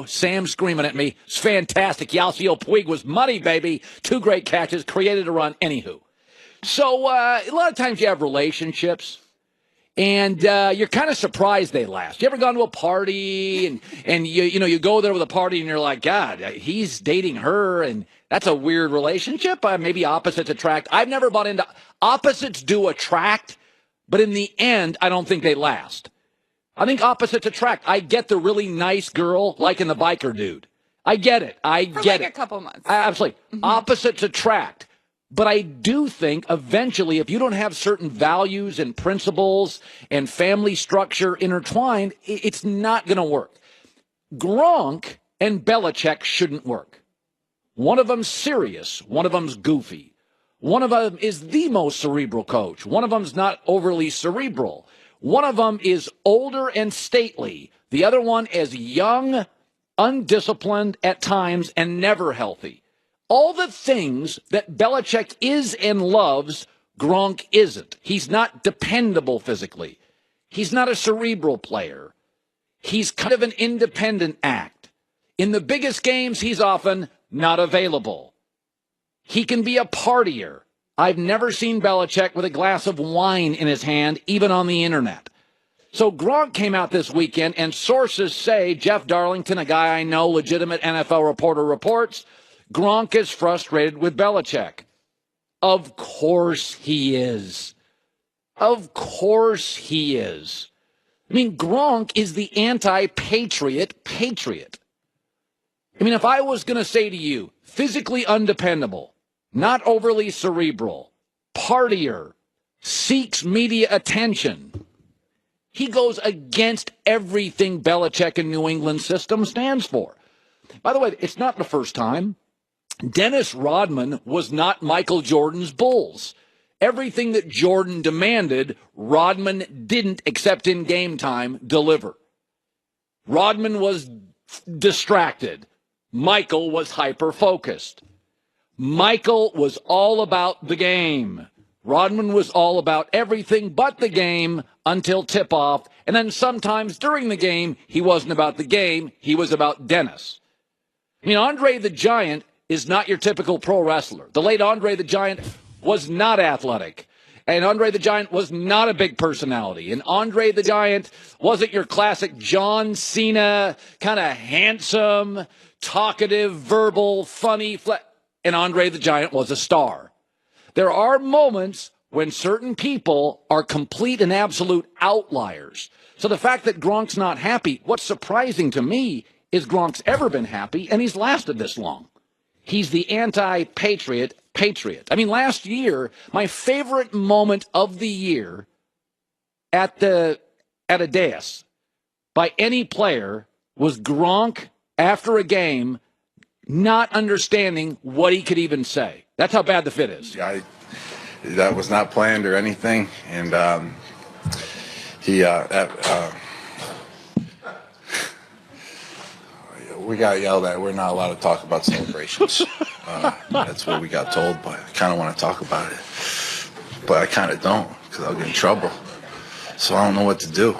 Sam screaming at me. It's fantastic. Yasiel Puig was money, baby. 2 great catches, created a run. Anywho. So a lot of times you have relationships, and you're kind of surprised they last. You ever gone to a party, and you go there with a party, and you're like, God, he's dating her, and that's a weird relationship. Maybe opposites attract. I've never bought into opposites do attract, but in the end, I don't think they last. I think opposites attract. I get the really nice girl liking the biker dude. I get it. For a couple months. Absolutely. Mm-hmm. Opposites attract. But I do think eventually, if you don't have certain values and principles and family structure intertwined, it's not going to work. Gronk and Belichick shouldn't work. One of them's serious. One of them's goofy. One of them is the most cerebral coach. One of them's not overly cerebral. One of them is older and stately. The other one is young, undisciplined at times, and never healthy. All the things that Belichick is and loves, Gronk isn't. He's not dependable physically. He's not a cerebral player. He's kind of an independent act. In the biggest games, he's often not available. He can be a partier. I've never seen Belichick with a glass of wine in his hand, even on the internet. So Gronk came out this weekend, and sources say, Jeff Darlington, a guy I know, legitimate NFL reporter, reports, Gronk is frustrated with Belichick. Of course he is. Of course he is. I mean, Gronk is the anti-Patriot patriot. I mean, if I was going to say to you, physically undependable, not overly cerebral, partier, seeks media attention, he goes against everything Belichick and New England system stands for. By the way, it's not the first time. Dennis Rodman was not Michael Jordan's Bulls. Everything that Jordan demanded, Rodman didn't, except in game time, deliver. Rodman was distracted. Michael was hyper-focused. Michael was all about the game. Rodman was all about everything but the game until tip-off. And then sometimes during the game, he wasn't about the game. He was about Dennis. I mean, Andre the Giant is not your typical pro wrestler. The late Andre the Giant was not athletic. And Andre the Giant was not a big personality. And Andre the Giant wasn't your classic John Cena, kind of handsome, talkative, verbal, funny. And Andre the Giant was a star. There are moments when certain people are complete and absolute outliers. So the fact that Gronk's not happy, what's surprising to me is Gronk's ever been happy, and he's lasted this long. He's the anti-Patriot patriot. I mean, last year, my favorite moment of the year at a dais by any player was Gronk after a game not understanding what he could even say. That's how bad the fit is. Yeah, that was not planned or anything, and we got yelled at. We're not allowed to talk about celebrations. That's what we got told, but I kind of want to talk about it. But I kind of don't, because I'll get in trouble. So I don't know what to do.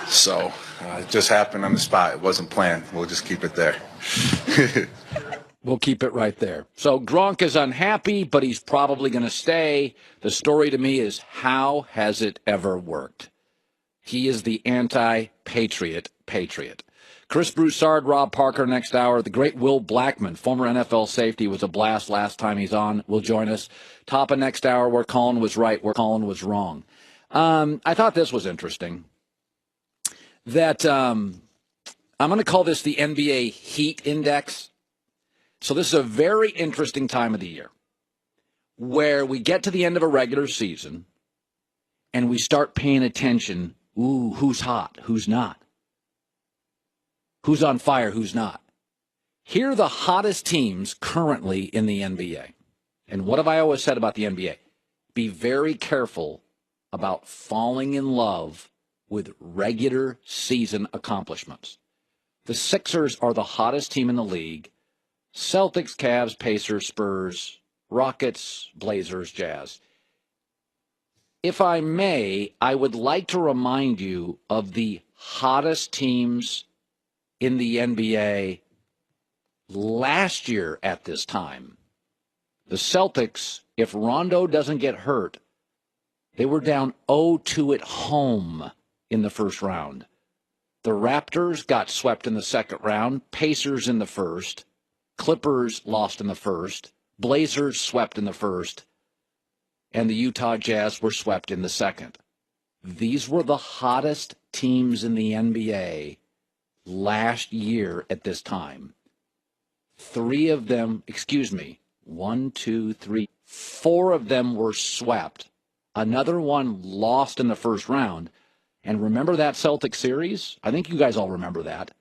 So it just happened on the spot. It wasn't planned. We'll just keep it there. We'll keep it right there. So Gronk is unhappy, but he's probably going to stay. The story to me is, how has it ever worked? He is the anti-Patriot patriot. Chris Broussard, Rob Parker next hour. The great Will Blackman, former NFL safety, was a blast last time he's on, will join us. Top of next hour, where Colin was right, where Colin was wrong. I thought this was interesting. That I'm going to call this the NBA Heat Index. So this is a very interesting time of the year where we get to the end of a regular season and we start paying attention. Ooh, who's hot? Who's not? Who's on fire? Who's not? Here are the hottest teams currently in the NBA. And what have I always said about the NBA? Be very careful about falling in love with regular season accomplishments. The Sixers are the hottest team in the league. Celtics, Cavs, Pacers, Spurs, Rockets, Blazers, Jazz. If I may, I would like to remind you of the hottest teams in the NBA last year at this time. The Celtics, if Rondo doesn't get hurt, they were down 0-2 at home in the first round. The Raptors got swept in the second round, Pacers in the first, Clippers lost in the first, Blazers swept in the first, and the Utah Jazz were swept in the second. These were the hottest teams in the NBA last year at this time. Four of them were swept. Another one lost in the first round. And remember that Celtic series? I think you guys all remember that.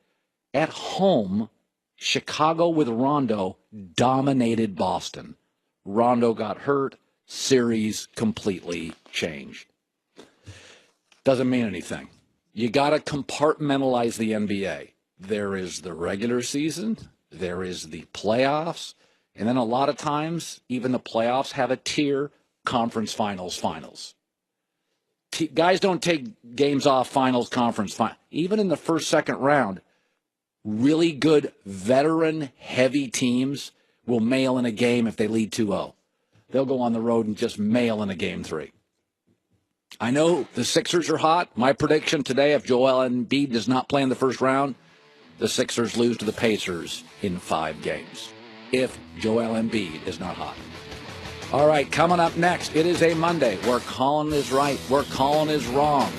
At home, Chicago with Rondo dominated Boston. Rondo got hurt. Series completely changed. Doesn't mean anything. You got to compartmentalize the NBA. There is the regular season. There is the playoffs. And then a lot of times, even the playoffs have a tier, conference finals. Guys don't take games off finals, conference final. Even in the first, second round, really good veteran-heavy teams will mail in a game if they lead 2-0. They'll go on the road and just mail in a game 3. I know the Sixers are hot. My prediction today, if Joel Embiid does not play in the first round, the Sixers lose to the Pacers in 5 games. If Joel Embiid is not hot. All right, coming up next, it is a Monday where Colin is right, where Colin is wrong.